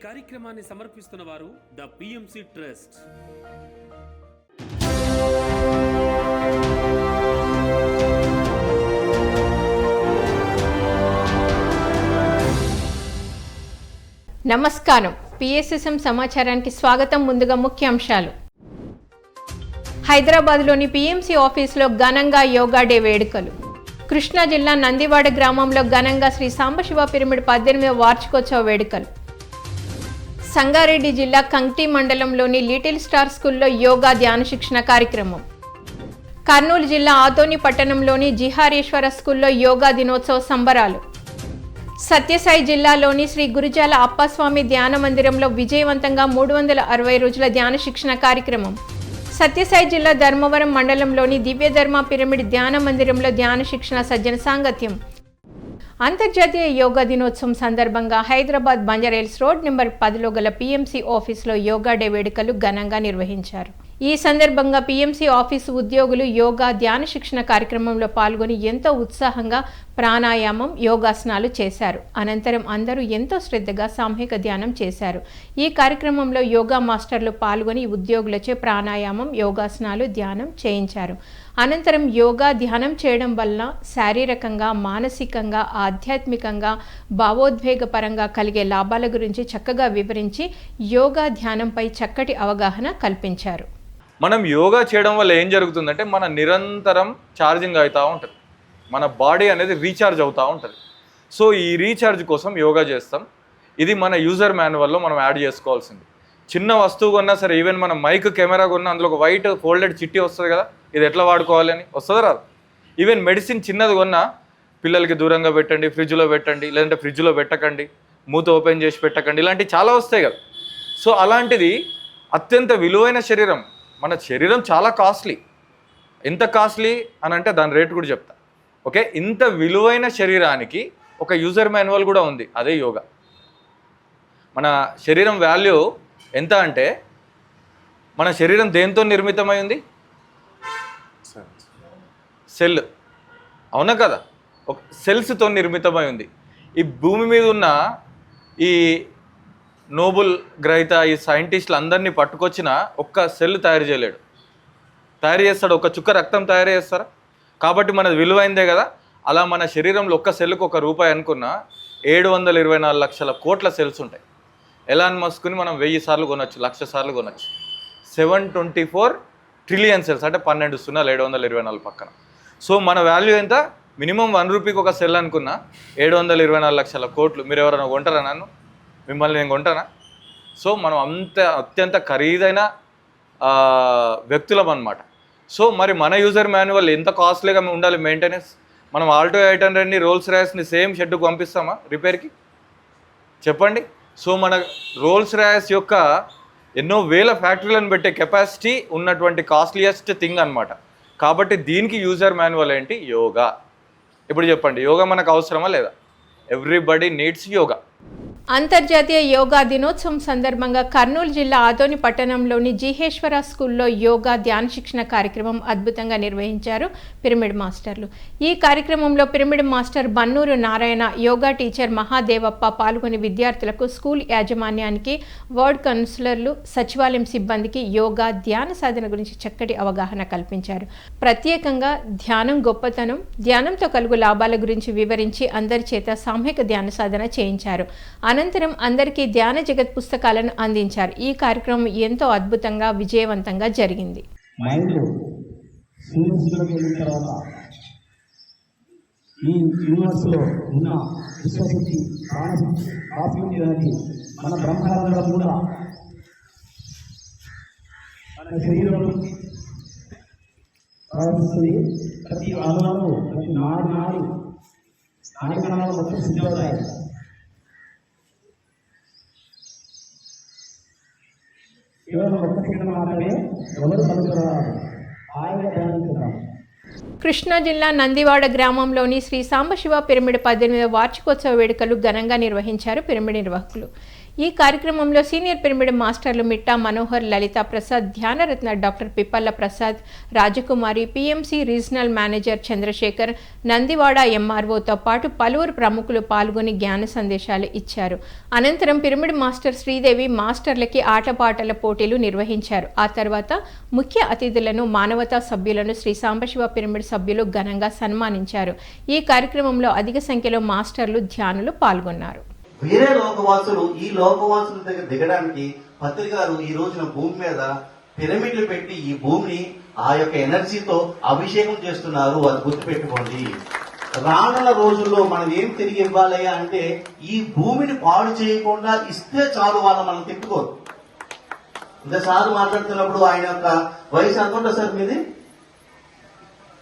కార్యక్రమాన్ని సమర్పిస్తున్న వారు ద పిఎంసి ట్రస్ట్. నమస్కారం. పిఎస్ఎస్ఎం సమాచారానికి స్వాగతం. ముందుగా ముఖ్యాంశాలు. హైదరాబాద్లోని పిఎంసి ఆఫీసులో ఘనంగా యోగా డే వేడుకలు. కృష్ణా జిల్లా నందివాడ గ్రామంలో ఘనంగా శ్రీ సాంబశివ పిరమిడ్ 18వ వార్షికోత్సవ వేడుకలు. సంగారెడ్డి జిల్లా కంక్టి మండలంలోని లిటిల్ స్టార్ స్కూల్లో యోగా ధ్యాన శిక్షణ కార్యక్రమం. కర్నూలు జిల్లా ఆదోని పట్టణంలోని జిహారేశ్వర స్కూల్లో యోగా దినోత్సవ సంబరాలు. సత్యసాయి జిల్లాలోని శ్రీ గురుజాల అప్పస్వామి ధ్యాన మందిరంలో విజయవంతంగా 360 రోజుల ధ్యాన శిక్షణ కార్యక్రమం. సత్యసాయి జిల్లా ధర్మవరం మండలంలోని దివ్యధర్మ పిరమిడ్ ధ్యాన మందిరంలో ధ్యాన శిక్షణ సజ్జన సాంగత్యం. అంతర్జాతీయ యోగా దినోత్సవం సందర్భంగా హైదరాబాద్ బంజారాహిల్స్ రోడ్ నెంబర్ 10లో గల పిఎంసి ఆఫీసులో యోగా డే వేడుకలు ఘనంగా నిర్వహించారు. ఈ సందర్భంగా పిఎంసి ఆఫీసు ఉద్యోగులు యోగా ధ్యాన శిక్షణ కార్యక్రమంలో పాల్గొని ఎంతో ఉత్సాహంగా ప్రాణాయామం, యోగాసనాలు చేశారు. అనంతరం అందరూ ఎంతో శ్రద్ధగా సామూహిక ధ్యానం చేశారు. ఈ కార్యక్రమంలో యోగా మాస్టర్లు పాల్గొని ఉద్యోగులచే ప్రాణాయామం, యోగాసనాలు, ధ్యానం చేయించారు. అనంతరం యోగా ధ్యానం చేయడం వల్ల శారీరకంగా, మానసికంగా, ఆధ్యాత్మికంగా, భావోద్వేగపరంగా కలిగే లాభాల గురించి చక్కగా వివరించి యోగా ధ్యానంపై చక్కటి అవగాహన కల్పించారు. మనం యోగా చేయడం వల్ల ఏం జరుగుతుందంటే మన నిరంతరం ఛార్జింగ్ అవుతూ ఉంటుంది, మన బాడీ అనేది రీఛార్జ్ అవుతూ ఉంటుంది. సో ఈ రీఛార్జ్ కోసం యోగా చేస్తాం. ఇది మన యూజర్ మాన్యువల్లో మనం యాడ్ చేసుకోవాల్సింది. చిన్న వస్తువు కొన్నా సరే, ఈవెన్ మనం మైక్ కెమెరా కొన్నా అందులో ఒక వైట్ ఫోల్డెడ్ చిట్టి వస్తుంది కదా, ఇది ఎట్లా వాడుకోవాలి అని వస్తుందా రాదు. ఈవెన్ మెడిసిన్ చిన్నది కొన్నా పిల్లలకి దూరంగా పెట్టండి, ఫ్రిడ్జ్లో పెట్టండి, లేదంటే ఫ్రిడ్జ్లో పెట్టకండి, మూత ఓపెన్ చేసి పెట్టకండి, ఇలాంటివి చాలా వస్తాయి కదా. సో అలాంటిది అత్యంత విలువైన శరీరం. మన శరీరం చాలా కాస్ట్లీ. ఎంత కాస్ట్లీ అని అంటే దాని రేటు కూడా చెప్తా. ఓకే, ఇంత విలువైన శరీరానికి ఒక యూజర్ మాన్యువల్ కూడా ఉంది, అదే యోగా. మన శరీరం వాల్యూ ఎంత అంటే, మన శరీరం దేంతో నిర్మితమై ఉంది? సెల్, అవునా కదా? ఒక సెల్స్తో నిర్మితమై ఉంది. ఈ భూమి మీద ఉన్న ఈ నోబెల్ గ్రహీత ఈ సైంటిస్టులు అందరినీ పట్టుకొచ్చిన ఒక్క సెల్ తయారు చేయలేడు. తయారు చేస్తాడు? ఒక చుక్క రక్తం తయారు చేస్తారా? కాబట్టి మనది విలువైందే కదా. అలా మన శరీరంలో ఒక్క సెల్కు ₹1 అనుకున్న 724 లక్షల కోట్ల సెల్స్ ఉంటాయి. ఎలాన్ మస్క్ని మనం 1000 సార్లు కొనొచ్చు, 1,00,000 సార్లు కొనొచ్చు. 724 ట్రిలియన్ సెల్స్ అంటే 12 సున్నాలు 724 పక్కన. సో మన వాల్యూ ఎంత? మినిమం ₹1 ఒక సెల్ అనుకున్న 724 లక్షల కోట్లు. మీరు ఎవరైనా కొంటారా? నన్ను, మిమ్మల్ని నేను కొంటానా? సో మనం అత్యంత ఖరీదైన వ్యక్తులం అన్నమాట. సో మరి మన యూజర్ మాన్యువల్ ఎంత కాస్ట్లీగా ఉండాలి మెయింటెనెన్స్. మనం ఆల్టో 800ని, రోల్స్ రాయ్స్ని సేమ్ షెడ్కి పంపిస్తామా రిపేర్కి? చెప్పండి. సో మన రోల్స్ రాయ్స్ యొక్క ఎన్నో వేల ఫ్యాక్టరీలను పెట్టే కెపాసిటీ ఉన్నటువంటి కాస్ట్లీయెస్ట్ థింగ్ అనమాట. కాబట్టి దీనికి యూజర్ మాన్యువల్ ఏంటి? యోగా. ఇప్పుడు చెప్పండి, యోగా మనకు అవసరమా లేదా? Everybody needs yoga. అంతర్జాతీయ యోగా దినోత్సవం సందర్భంగా కర్నూలు జిల్లా ఆదోని పట్టణంలోని జిహేశ్వర స్కూల్లో యోగా ధ్యాన శిక్షణ కార్యక్రమం అద్భుతంగా నిర్వహించారు పిరమిడ్ మాస్టర్లు. ఈ కార్యక్రమంలో pyramid master Bannur Narayana, yoga teacher Mahadevappa పాల్గొని విద్యార్థులకు, స్కూల్ యాజమాన్యానికి, వార్డ్ కౌన్సిలర్లు, సచివాలయం సిబ్బందికి యోగా ధ్యాన సాధన గురించి చక్కటి అవగాహన కల్పించారు. ప్రత్యేకంగా ధ్యానం గొప్పతనం, ధ్యానంతో కలుగు లాభాల గురించి వివరించి అందరి చేత సామూహిక ధ్యాన సాధన చేయించారు. అనంతరం అందరికీ ధ్యాన జగత్ పుస్తకాలను అందించారు. ఈ కార్యక్రమం ఎంతో అద్భుతంగా, విజయవంతంగా జరిగింది. ఈ యూనివర్స్లో ఉన్న విశ్వశక్తి, ప్రాణశక్తి, ఆత్మశక్తి మన బ్రహ్మాండం కూడా మన శరీరంలో ప్రవర్తిస్తుంది. ప్రతి అణువులు, ప్రతి నాడి కణాలు మొత్తం సిద్ధమవుతాయి. కేవలం ఒక్క క్షణం మాత్రమే ఎవరు కలుగుతున్నారు. ఆయన ధ్యానించుతాం. కృష్ణా జిల్లా నందివాడ గ్రామంలోని శ్రీ సాంబశివ పిరమిడ్ 18వ వార్షికోత్సవ వేడుకలు ఘనంగా నిర్వహించారు పిరమిడ్ నిర్వాహకులు. ఈ కార్యక్రమంలో సీనియర్ పిరమిడ్ మాస్టర్లు మిట్టా మనోహర్, లలితా ప్రసాద్, ధ్యానరత్న doctor Pippalla Prasad, Rajakumari, PMC regional manager Chandrasekhar, Nandivada ఎంఆర్ఓతో పాటు పలువురు ప్రముఖులు పాల్గొని జ్ఞాన సందేశాలు ఇచ్చారు. అనంతరం పిరమిడ్ మాస్టర్ శ్రీదేవి మాస్టర్లకి ఆటపాటల పోటీలు నిర్వహించారు. ఆ తర్వాత ముఖ్య అతిథులను, మానవతా సభ్యులను శ్రీ సాంబశివ పిరమిడ్ సభ్యులు ఘనంగా సన్మానించారు. ఈ కార్యక్రమంలో అధిక సంఖ్యలో మాస్టర్లు, ధ్యానులు పాల్గొన్నారు. వేరే లోకవాసులు ఈ లోకవాసుల దగ్గర దిగడానికి పత్రి గారు ఈ రోజున భూమి మీద పిరమిడ్లు పెట్టి ఈ భూమిని ఆ యొక్క ఎనర్జీతో అభిషేకం చేస్తున్నారు. అది గుర్తుపెట్టుకోండి. రానున్న రోజుల్లో మనం ఏం తిరిగి ఇవ్వాలి అంటే ఈ భూమిని పాడు చేయకుండా ఇస్తే చాలు, వాళ్ళు మనం తిట్టుకోరు. ఇంతసారి మాట్లాడుతున్నప్పుడు ఆయన యొక్క వయసు ఎంత ఉంటుంది సార్ మీది?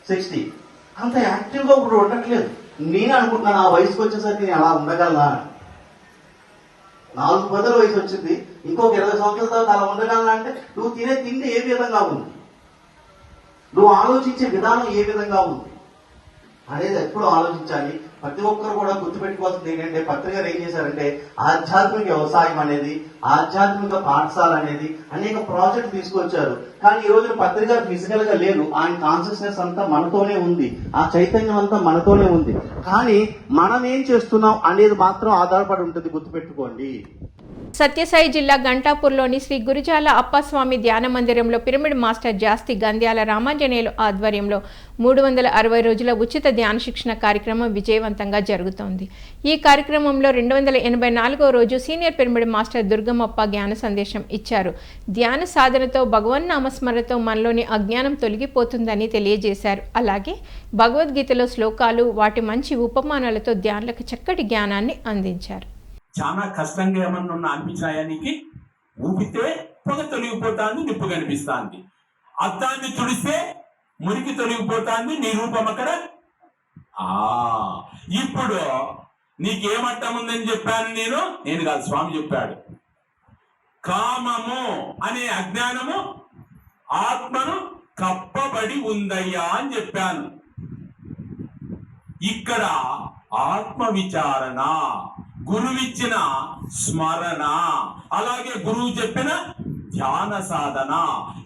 60. అంత యాక్టివ్ గా ఇప్పుడు ఉండట్లేదు. నేను అనుకుంటున్నాను ఆ వయసుకు వచ్చేసరికి నేను అలా ఉండగలనా. 4 పదుల వయసు వచ్చింది, ఇంకొక 20 సంవత్సరాల తర్వాత అలా ఉండగలనా అంటే నువ్వు తినే తిండి ఏ విధంగా ఉంది, నువ్వు ఆలోచించే విధానం ఏ విధంగా ఉంది అనేది ఎప్పుడు ఆలోచించాలి. ప్రతి ఒక్కరు కూడా గుర్తుపెట్టుకోవాల్సింది ఏంటంటే పత్రిక గారు ఏం చేశారంటే ఆధ్యాత్మిక వ్యవసాయం అనేది, ఆధ్యాత్మిక పాఠశాల అనేది అనేక ప్రాజెక్ట్ తీసుకొచ్చారు. కానీ ఈ రోజు పత్రిక గారు ఫిజికల్ గా లేరు. ఆయన కాన్షియస్నెస్ అంతా మనతోనే ఉంది, ఆ చైతన్యం అంతా మనతోనే ఉంది. కానీ మనం ఏం చేస్తున్నాం అనేది మాత్రం ఆధారపడి ఉంటుంది, గుర్తుపెట్టుకోండి. సత్యసాయి జిల్లా గంటాపూర్లోని శ్రీ గురుజాల అప్పస్వామి ధ్యాన మందిరంలో పిరమిడ్ మాస్టర్ జాస్తి గంధ్యాల రామాంజనేయులు ఆధ్వర్యంలో 360 రోజుల ఉచిత ధ్యాన శిక్షణ కార్యక్రమం విజయవంతంగా జరుగుతోంది. ఈ కార్యక్రమంలో 284వ రోజు సీనియర్ పిరమిడ్ మాస్టర్ దుర్గమప్ప జ్ఞాన సందేశం ఇచ్చారు. ధ్యాన సాధనతో భగవన్నామస్మరణతో మనలోని అజ్ఞానం తొలగిపోతుందని తెలియజేశారు. అలాగే భగవద్గీతలో శ్లోకాలు, వాటి మంచి ఉపమానాలతో ధ్యానులకు చక్కటి జ్ఞానాన్ని అందించారు. చాలా కష్టంగా ఏమన్నా ఉన్నా అనిపించాయా నీకు? ఊపితే పొగ తొలగిపోతాంది, నిప్పు కనిపిస్తాంది. అద్దాన్ని తుడిస్తే మురికి తొలగిపోతాంది, నీ రూపం అక్కడ. ఇప్పుడు నీకేమట్టం ఉందని చెప్పాను నేను కాదు, స్వామి చెప్పాడు. కామము అనే అజ్ఞానము ఆత్మను కప్పబడి ఉందయ్యా అని చెప్పాను. ఇక్కడ ఆత్మ విచారణ, గురువిచ్చిన స్మరణ, అలాగే గురువు చెప్పిన ధ్యాన సాధన,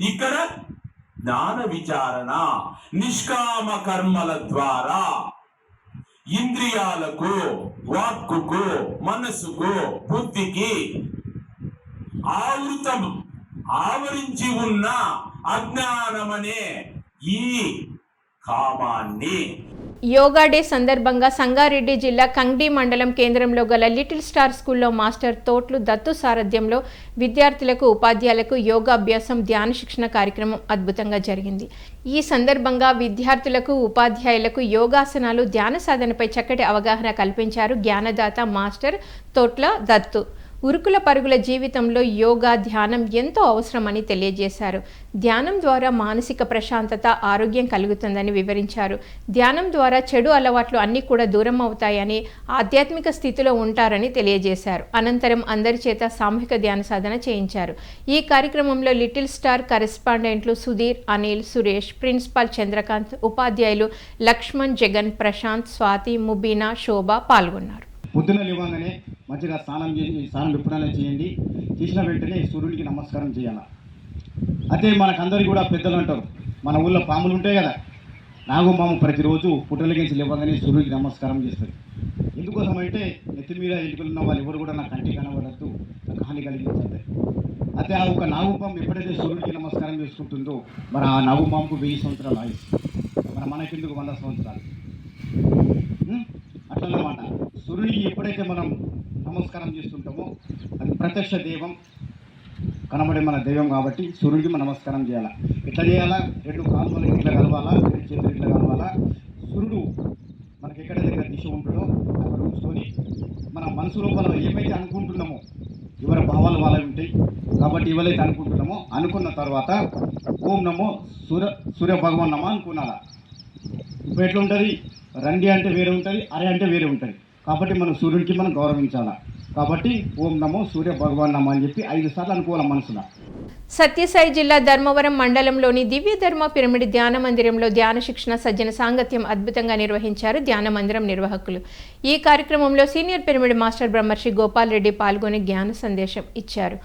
ఇక్కడ జ్ఞాన విచారణ, నిష్కామ కర్మల ద్వారా ఇంద్రియాలకు, వాక్కుకు, మనసుకు, బుద్ధికి ఆవరించి ఉన్న అజ్ఞానమనే ఈ కామాన్ని. యోగా డే సందర్భంగా సంగారెడ్డి జిల్లా కంగ్డి మండలం కేంద్రంలో గల లిటిల్ స్టార్ స్కూల్లో మాస్టర్ తోట్లు దత్తు సారథ్యంలో విద్యార్థులకు, ఉపాధ్యాయులకు యోగాభ్యాసం, ధ్యాన శిక్షణ కార్యక్రమం అద్భుతంగా జరిగింది. ఈ సందర్భంగా విద్యార్థులకు, ఉపాధ్యాయులకు యోగాసనాలు, ధ్యాన సాధనపై చక్కటి అవగాహన కల్పించారు జ్ఞానదాత మాస్టర్ తోట్ల దత్తు. ఉరుకుల పరుగుల జీవితంలో యోగా, ధ్యానం ఎంతో అవసరమని తెలియజేశారు. ధ్యానం ద్వారా మానసిక ప్రశాంతత, ఆరోగ్యం కలుగుతుందని వివరించారు. ధ్యానం ద్వారా చెడు అలవాట్లు అన్నీ కూడా దూరం అవుతాయని, ఆధ్యాత్మిక స్థితిలో ఉంటారని తెలియజేశారు. అనంతరం అందరి చేత సామూహిక ధ్యాన సాధన చేయించారు. ఈ కార్యక్రమంలో లిటిల్ స్టార్ కరెస్పాండెంట్లు సుధీర్, అనిల్, సురేష్, ప్రిన్సిపాల్ చంద్రకాంత్, ఉపాధ్యాయులు లక్ష్మణ్, జగన్, ప్రశాంత్, స్వాతి, ముబీనా, శోభ పాల్గొన్నారు. పొద్దున లేవగానే మంచిగా స్నానం ఎప్పుడైనా చేయండి. చేసిన వెంటనే సూర్యుడికి నమస్కారం చేయాలి. అదే మనకందరికీ కూడా పెద్దలు అంటారు, మన ఊళ్ళో పాములు ఉంటాయి కదా, నాగుపాము ప్రతిరోజు పుట్టలకించి లేవగానే సూర్యుడికి నమస్కారం చేస్తుంది. ఎందుకోసం అంటే నెత్తి మీద ఎలుకలున్న వాళ్ళు ఎవరు కూడా నాకు కంటికి కనబడద్దు, నాకు హాని కలిగించదు. అయితే ఆ ఒక నాగుపాము ఎప్పుడైతే సూర్యుడికి నమస్కారం చేసుకుంటుందో మరి ఆ నాగుపాముకు 1000 సంవత్సరాలు ఆయుష్, మరి మనకెందుకు 100 సంవత్సరాలు. అట్లన్నమాట. సూర్యుడికి ఎప్పుడైతే మనం నమస్కారం చేస్తుంటామో అది ప్రత్యక్ష దైవం, కనబడే మన దైవం కాబట్టి సూర్యుడికి మనం నమస్కారం చేయాలా. ఎట్లా చేయాలా? 2 కాళ్ళు మనకి ఇట్లా కలవాలా, 2 చేతులు ఇట్లా కలవాలా. సూర్యుడు మనకి ఎక్కడ దగ్గర దిశ ఉంటుందో అక్కడ ఉంచుకొని మన మనసు లోపల ఏమైతే అనుకుంటున్నామో, ఎవరి భావాలు వాళ్ళవి ఉంటాయి కాబట్టి ఎవరైతే అనుకుంటున్నామో అనుకున్న తర్వాత ఓం నమో సూర్య భగవాన్ నమో అనుకున్నారా. ఇప్పుడు ఎట్లా ఉంటుంది? రండి అంటే వేరే ఉంటుంది, అరే అంటే వేరే ఉంటుంది. కాబట్టి మనం సూర్యుడికి మనం గౌరవించాలా. కాబట్టి ఓం నమో సూర్య భగవాన్ నమో అని చెప్పి 5 సార్లు అనుకోవాలి మనసులో. సత్యసాయి జిల్లా ధర్మవరం మండలంలోని దివ్య ధర్మ పిరమిడ్ ధ్యాన మందిరంలో ధ్యాన శిక్షణ సజ్జన సాంగత్యం అద్భుతంగా నిర్వహించారు ధ్యాన మందిరం నిర్వాహకులు. ఈ కార్యక్రమంలో సీనియర్ పిరమిడ్ మాస్టర్ బ్రహ్మర్షి గోపాల్ రెడ్డి పాల్గొని జ్ఞాన సందేశం ఇచ్చారు.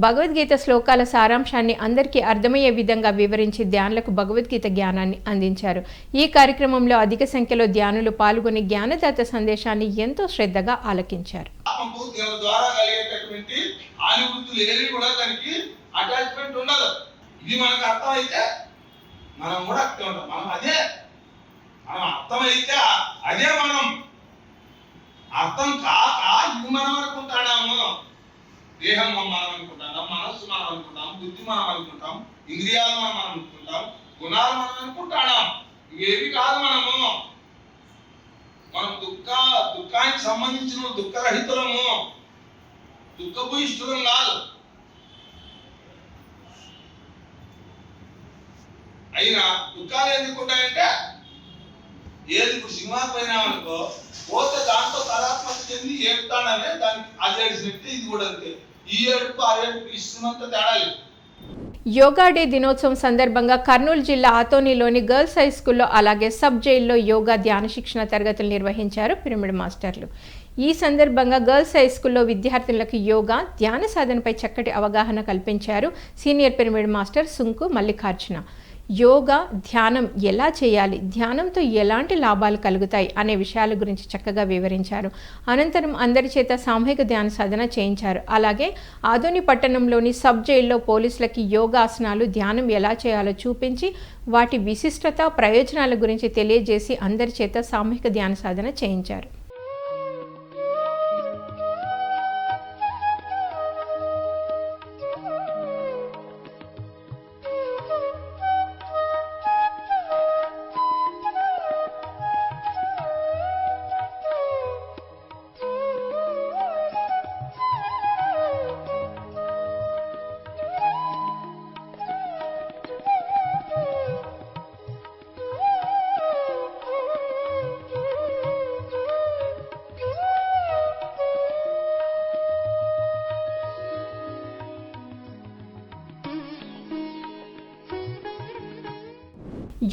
భగవద్గీత శ్లోకాల సారాంశాన్ని అందరికీ అర్థమయ్యే విధంగా వివరించి ధ్యానులకు భగవద్గీత జ్ఞానాన్ని అందించారు. ఈ కార్యక్రమంలో అధిక సంఖ్యలో ధ్యానులు పాల్గొని జ్ఞానదాత సందేశాన్ని ఎంతో శ్రద్ధగా ఆలకించారు. అటాచ్మెంట్ ఉండదు. ఇది మనకు అర్థమైతే మనం కూడా అర్థం ఉంటాం. మనం అర్థమైతే అదే మనం అర్థం కాక ఇది మనం అనుకుంటాము. దేహం మనం అనుకుంటాం, మనస్సు మనం అనుకుంటాం, బుద్ధి మనం అనుకుంటాం, ఇంద్రియాలు మనం అనుకుంటాం, గుణాలు మనం అనుకుంటాం. ఇవేవి కాదు. మనం దుఃఖానికి సంబంధించిన దుఃఖరహితులము, దుఃఖభూయిష్ఠులం కాదు. అయినా దుఃఖాలు ఎందుకుంటాయంటే ఏది ఇప్పుడు సినిమా పోయినా అనుకో పోతే దాంతో కళాత్మక చెంది ఏడుతాడనే దానికి అదేడిసినట్టు ఇది కూడా అంతే. ఈ ఏడుపు ఆ ఏడుపు ఇస్తున్నంత తేడా లేదు. యోగా డే దినోత్సవం సందర్భంగా కర్నూలు జిల్లా ఆతోనిలోని గర్ల్స్ హై స్కూల్లో అలాగే సబ్ జైల్లో యోగా ధ్యాన శిక్షణ తరగతులు నిర్వహించారు పిరమిడ్ మాస్టర్లు. ఈ సందర్భంగా గర్ల్స్ హై స్కూల్లో విద్యార్థులకు యోగా ధ్యాన సాధనపై చక్కటి అవగాహన కల్పించారు senior pyramid master Sunku Mallikarjuna. Yoga ధ్యానం ఎలా చేయాలి, ధ్యానంతో ఎలాంటి లాభాలు కలుగుతాయి అనే విషయాల గురించి చక్కగా వివరించారు. అనంతరం అందరి చేత సామూహిక ధ్యాన సాధన చేయించారు. అలాగే ఆదోని పట్టణంలోని సబ్ జైల్లో పోలీసులకి యోగాసనాలు ధ్యానం ఎలా చేయాలో చూపించి వాటి విశిష్టత ప్రయోజనాల గురించి తెలియజేసి అందరి చేత సామూహిక ధ్యాన సాధన చేయించారు.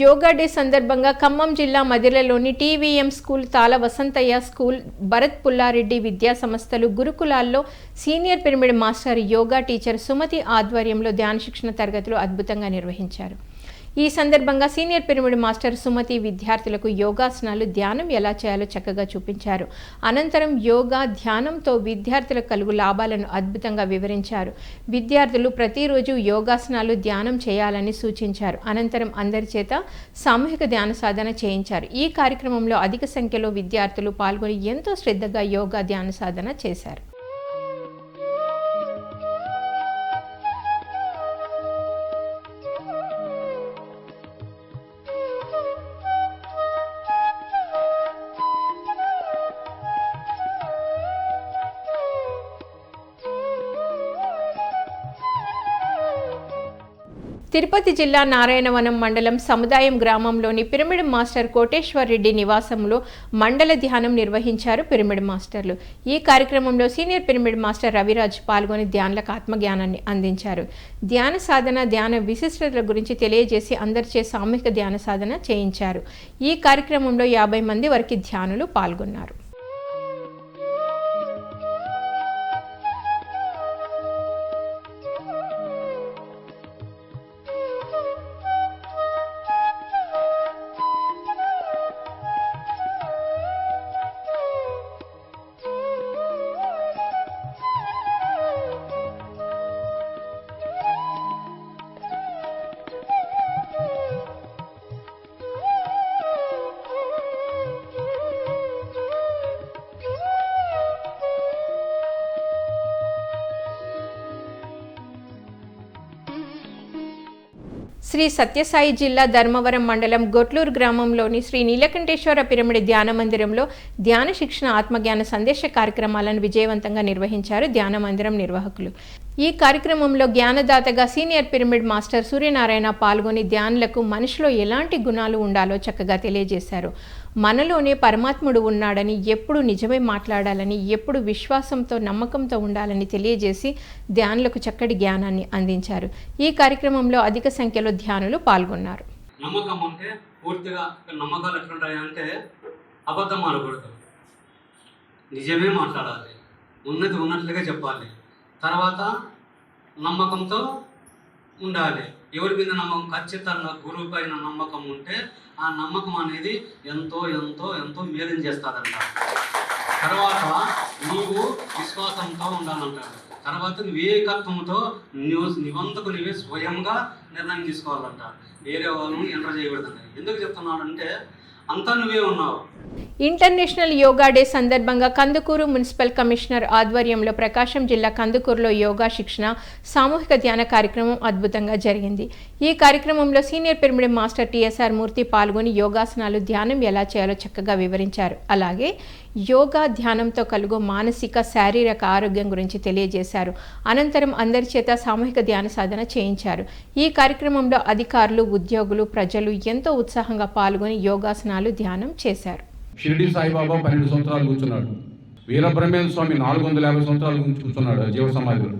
యోగా డే సందర్భంగా ఖమ్మం జిల్లా మదిరలోని టీవీఎం స్కూల్, తాళ వసంతయ్య స్కూల్, భరత్ పుల్లారెడ్డి విద్యా సంస్థలు, గురుకులాల్లో senior pyramid master yoga teacher Sumathi ఆధ్వర్యంలో ధ్యాన శిక్షణ తరగతులు అద్భుతంగా నిర్వహించారు. ఈ సందర్భంగా సీనియర్ పిరమిడ్ మాస్టర్ సుమతి విద్యార్థులకు యోగాసనాలు ధ్యానం ఎలా చేయాలో చక్కగా చూపించారు. అనంతరం యోగా ధ్యానంతో విద్యార్థులకు కలుగు లాభాలను అద్భుతంగా వివరించారు. విద్యార్థులు ప్రతిరోజు యోగాసనాలు ధ్యానం చేయాలని సూచించారు. అనంతరం అందరి చేత సామూహిక ధ్యాన సాధన చేయించారు. ఈ కార్యక్రమంలో అధిక సంఖ్యలో విద్యార్థులు పాల్గొని ఎంతో శ్రద్ధగా యోగా ధ్యాన సాధన చేశారు. తిరుపతి జిల్లా నారాయణవనం మండలం సముదాయం గ్రామంలోని పిరమిడ్ మాస్టర్ కోటేశ్వర్ రెడ్డి నివాసంలో మండల ధ్యానం నిర్వహించారు పిరమిడ్ మాస్టర్లు. ఈ కార్యక్రమంలో సీనియర్ పిరమిడ్ మాస్టర్ రవిరాజ్ పాల్గొని ధ్యానులకు ఆత్మజ్ఞానాన్ని అందించారు. ధ్యాన సాధన, ధ్యాన విశిష్టతల గురించి తెలియజేసి అందరిచే సామూహిక ధ్యాన సాధన చేయించారు. ఈ కార్యక్రమంలో 50 మంది వరకు ధ్యానులు పాల్గొన్నారు. శ్రీ సత్యసాయి జిల్లా ధర్మవరం మండలం గొట్లూరు గ్రామంలోని శ్రీ నీలకంఠేశ్వర పిరమిడ్ ధ్యాన మందిరంలో ధ్యాన శిక్షణ, ఆత్మజ్ఞాన సందేశ కార్యక్రమాలను విజయవంతంగా నిర్వహించారు ధ్యాన మందిరం నిర్వాహకులు. ఈ కార్యక్రమంలో జ్ఞానదాతగా సీనియర్ పిరమిడ్ మాస్టర్ సూర్యనారాయణ పాల్గొని ధ్యానులకు మనిషిలో ఎలాంటి గుణాలు ఉండాలో చక్కగా తెలియజేశారు. మనలోనే పరమాత్ముడు ఉన్నాడని, ఎప్పుడు నిజమే మాట్లాడాలని, ఎప్పుడు విశ్వాసంతో నమ్మకంతో ఉండాలని తెలియజేసి ధ్యానులకు చక్కటి జ్ఞానాన్ని అందించారు. ఈ కార్యక్రమంలో అధిక సంఖ్యలో ధ్యానులు పాల్గొన్నారు. నమ్మకం అంటే పూర్తిగా నమ్మకాలు ఎట్లుంటాయి అంటే అబద్ధం ఆడకూడదు, నిజమే మాట్లాడాలి, ఉన్నది ఉన్నట్లుగా చెప్పాలి. తర్వాత నమ్మకంతో ఉండాలి. ఎవరి మీద నమ్మకం? ఖచ్చితంగా గురువు పైన నమ్మకం ఉంటే ఆ నమ్మకం అనేది ఎంతో ఎంతో ఎంతో మేలు చేస్తుందంట. తర్వాత నీవు విశ్వాసంతో ఉండాలంటారు. తర్వాత వివేకత్వంతో నివంతకు నీవే స్వయంగా నిర్ణయం తీసుకోవాలంట. వేరే వాళ్ళని ఎంటర్ చేయకూడదంట. ఎందుకు చెప్తున్నాడంటే అంతా నువ్వే ఉన్నావు. ఇంటర్నేషనల్ యోగా డే సందర్భంగా కందుకూరు మున్సిపల్ కమిషనర్ ఆధ్వర్యంలో ప్రకాశం జిల్లా కందుకూరులో యోగా శిక్షణ సామూహిక ధ్యాన కార్యక్రమం అద్భుతంగా జరిగింది. ఈ కార్యక్రమంలో సీనియర్ పిరమిడ్ మాస్టర్ టిఎస్ఆర్ మూర్తి పాల్గొని యోగాసనాలు, ధ్యానం ఎలా చేయాలో చక్కగా వివరించారు. అలాగే యోగా ధ్యానంతో కలుగు మానసిక, శారీరక ఆరోగ్యం గురించి తెలియజేశారు. అనంతరం అందరి చేత సామూహిక ధ్యాన సాధన చేయించారు. ఈ కార్యక్రమంలో అధికారులు, ఉద్యోగులు, ప్రజలు ఎంతో ఉత్సాహంగా పాల్గొని యోగాసనాలు, ధ్యానం చేశారు. షిరిడి సాయిబాబా 12 సంవత్సరాలు కూర్చున్నాడు. వీరబ్రహ్మేంద్ర స్వామి 450 సంవత్సరాలు కూర్చున్నాడు జీవ సమాధిలో.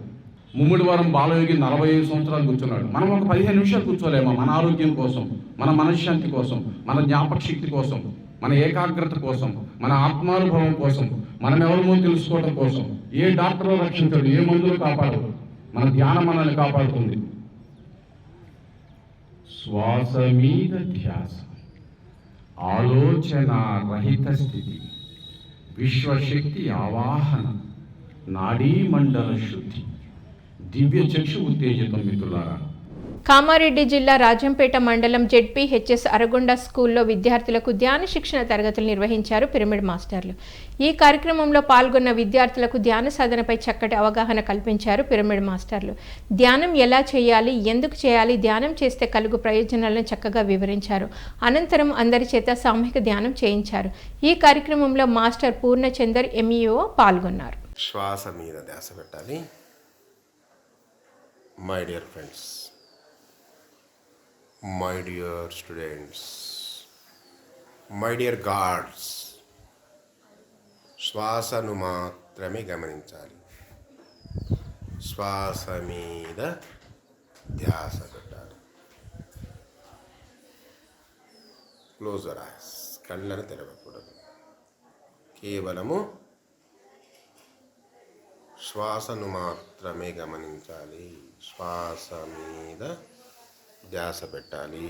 ముమ్మిడివారం బాలయోగి 45 సంవత్సరాలు కూర్చున్నాడు. మనం ఒక 15 నిమిషాలు కూర్చోలేమా? మన ఆరోగ్యం కోసం, మన మనశ్శాంతి కోసం, మన జ్ఞాపక శక్తి కోసం, మన ఏకాగ్రత కోసం, మన ఆత్మానుభవం కోసం, మనం ఎవరిమో తెలుసుకోవడం కోసం. ఏ డాక్టర్ రక్షించడు, ఏ మందులు కాపాడదు. మన ధ్యానం మనల్ని కాపాడుతుంది. శ్వాస మీద ధ్యాస, ఆలోచన రహిత స్థితి, విశ్వశక్తి ఆవాహన, నాడీ మండల శుద్ధి, దివ్య చక్షు ఉత్తేజితం. మిత్రులారా, కామారెడ్డి జిల్లా రాజంపేట మండలం జెడ్పీహెచ్ఎస్ అరగొండ స్కూల్లో విద్యార్థులకు ధ్యాన శిక్షణ తరగతులు నిర్వహించారు పిరమిడ్ మాస్టర్లు. ఈ కార్యక్రమంలో పాల్గొన్న విద్యార్థులకు ధ్యాన సాధనపై చక్కటి అవగాహన కల్పించారు పిరమిడ్ మాస్టర్లు. ధ్యానం ఎలా చేయాలి, ఎందుకు చేయాలి, ధ్యానం చేస్తే కలుగు ప్రయోజనాలను చక్కగా వివరించారు. అనంతరం అందరి చేత సామూహిక ధ్యానం చేయించారు. ఈ కార్యక్రమంలో మాస్టర్ పూర్ణచందర్ ఎంఈఓ పాల్గొన్నారు. శ్వాస మీద ధ్యాస పెట్టాలి. My dear friends, my dear students, my dear gods, శ్వాసను మాత్రమే గమనించాలి. శ్వాస మీద ధ్యాస పెట్టాలి. క్లోజ్ యువర్ ఐస్, కళ్ళను తెరవకూడదు. కేవలము శ్వాసను మాత్రమే గమనించాలి. శ్వాస మీద ధ్యాస పెట్టాలి.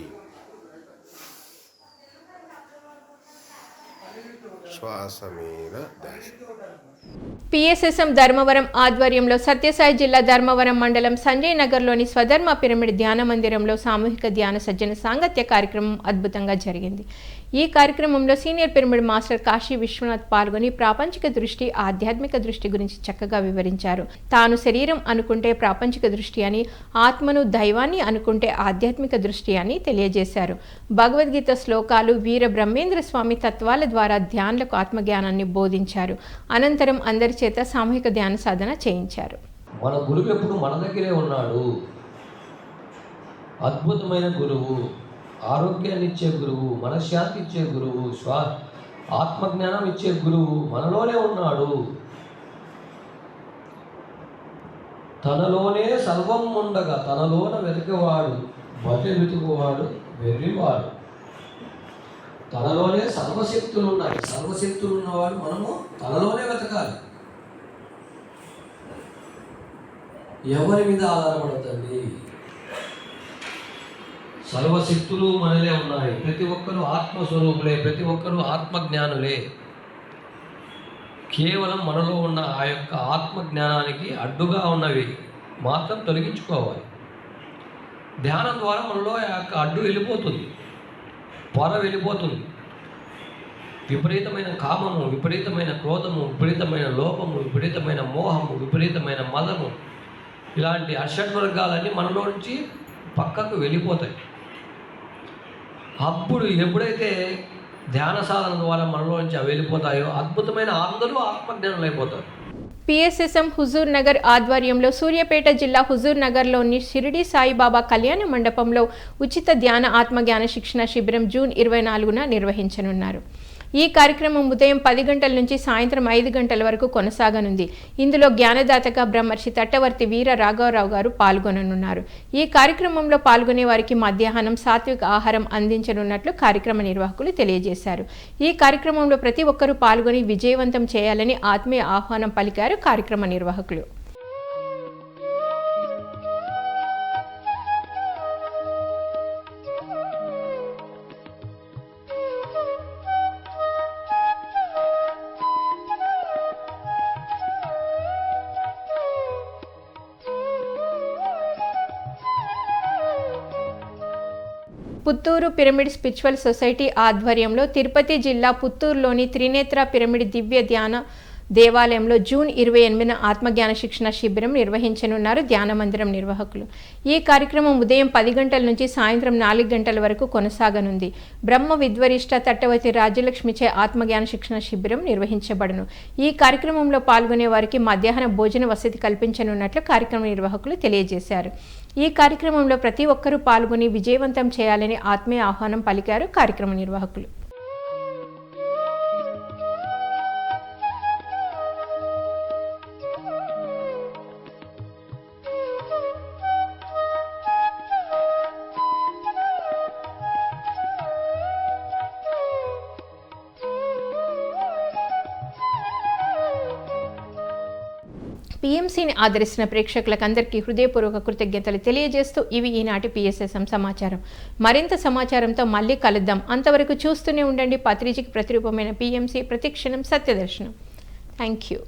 శ్వాస మీద ధ్యాస. పిఎస్ఎస్ఎం ధర్మవరం ఆధ్వర్యంలో సత్యసాయి జిల్లా ధర్మవరం మండలం సంజయ్ నగర్లోని స్వధర్మ పిరమిడ్ ధ్యాన మందిరంలో సామూహిక ధ్యాన సజ్జన సాంగత్య కార్యక్రమం అద్భుతంగా జరిగింది. ఈ కార్యక్రమంలో senior pyramid master Kashi Vishwanath పాల్గొని ప్రాపంచిక దృష్టి, ఆధ్యాత్మిక దృష్టి గురించి చక్కగా వివరించారు. తాను శరీరం అనుకుంటే ప్రాపంచిక దృష్టి అని, ఆత్మను దైవాన్ని అనుకుంటే ఆధ్యాత్మిక దృష్టి అని తెలియజేశారు. భగవద్గీత శ్లోకాలు, వీర బ్రహ్మేంద్ర స్వామి తత్వాల ద్వారా ధ్యానులకు ఆత్మజ్ఞానాన్ని బోధించారు. అనంతరం అందరి చేత సామూహిక ధ్యాన సాధన చేయించారు. మన గురువు ఎప్పుడు మన దగ్గరే ఉన్నాడు. అద్భుతమైన గురువు, ఆరోగ్యాన్ని ఇచ్చే గురువు, మనశ్శాంతి ఇచ్చే గురువు, ఆత్మజ్ఞానం ఇచ్చే గురువు మనలోనే ఉన్నాడు. తనలోనే సర్వం ఉండగా తనలోన వెతికేవాడు బట్టె వెతుకువాడు వెర్రివాడు. తనలోనే సర్వశక్తులు ఉన్నాయి. సర్వశక్తులు ఉన్నవాడు మనము తనలోనే వెతకాలి. ఎవరి మీద ఆధారపడతండి. సర్వశక్తులు మనలే ఉన్నాయి. ప్రతి ఒక్కరూ ఆత్మస్వరూపులే, ప్రతి ఒక్కరూ ఆత్మజ్ఞానులే. కేవలం మనలో ఉన్న ఆ యొక్క ఆత్మజ్ఞానానికి అడ్డుగా ఉన్నవి మాత్రం తొలగించుకోవాలి. ధ్యానం ద్వారా మనలో ఆ యొక్క అడ్డు వెళ్ళిపోతుంది, పొర వెళ్ళిపోతుంది. విపరీతమైన కామము, విపరీతమైన క్రోధము, విపరీతమైన లోపము, విపరీతమైన మోహము, విపరీతమైన మదము, ఇలాంటి అషడ్వర్గాలన్నీ మనలో నుంచి పక్కకు వెళ్ళిపోతాయి. అప్పుడు ఎప్పుడైతే ధ్యాన సాధన ద్వారా మనలో నుంచి అవి వెళ్ళిపోతాయో అద్భుతమైన అందరూ ఆత్మజ్ఞానులు అయిపోతారు. పిఎస్ఎస్ఎం హుజూర్ నగర్ ఆధ్వర్యంలో సూర్యాపేట జిల్లా హుజూర్ నగర్లోని షిరిడి సాయిబాబా కళ్యాణ మండపంలో ఉచిత ధ్యాన ఆత్మజ్ఞాన శిక్షణ శిబిరం జూన్ 24న నిర్వహించనున్నారు. ఈ కార్యక్రమం ఉదయం 10 గంటల నుంచి సాయంత్రం 5 గంటల వరకు కొనసాగనుంది. ఇందులో జ్ఞానదాతగా బ్రహ్మర్షి తట్టవర్తి వీర రాఘవరావు గారు పాల్గొననున్నారు. ఈ కార్యక్రమంలో పాల్గొనే వారికి మధ్యాహ్నం సాత్విక ఆహారం అందించనున్నట్లు కార్యక్రమ నిర్వాహకులు తెలియజేశారు. ఈ కార్యక్రమంలో ప్రతి ఒక్కరూ పాల్గొని విజయవంతం చేయాలని ఆత్మీయ ఆహ్వానం పలికారు కార్యక్రమ నిర్వాహకులు. పుత్తూరు పిరమిడ్ స్పిరిచువల్ సొసైటీ ఆధ్వర్యంలో తిరుపతి జిల్లా పుత్తూరులోని త్రినేత్ర పిరమిడ్ దివ్య ధ్యాన దేవాలయంలో జూన్ 28న ఆత్మజ్ఞాన శిక్షణ శిబిరం నిర్వహించనున్నారు ధ్యాన మందిరం నిర్వాహకులు. ఈ కార్యక్రమం ఉదయం 10 గంటల నుంచి సాయంత్రం 4 గంటల వరకు కొనసాగనుంది. బ్రహ్మ విద్వరిష్ట తట్టవతి రాజ్యలక్ష్మిచే ఆత్మజ్ఞాన శిక్షణ శిబిరం నిర్వహించబడును. ఈ కార్యక్రమంలో పాల్గొనే వారికి మధ్యాహ్న భోజన వసతి కల్పించనున్నట్లు కార్యక్రమ నిర్వాహకులు తెలియజేశారు. ఈ కార్యక్రమంలో ప్రతి ఒక్కరూ పాల్గొని విజయవంతం చేయాలని ఆత్మీయ ఆహ్వానం పలికారు కార్యక్రమ నిర్వాహకులు. PMCని ఆదరిస్తున్న ప్రేక్షకులకు అందరికీ హృదయపూర్వక కృతజ్ఞతలు తెలియజేస్తూ ఇవి ఈనాటి PSSM సమాచారం. మరింత సమాచారంతో మళ్ళీ కలుద్దాం. అంతవరకు చూస్తూనే ఉండండి పత్రిజీకి ప్రతిరూపమైన PMC ప్రతిక్షణం సత్యదర్శనం. Thank you.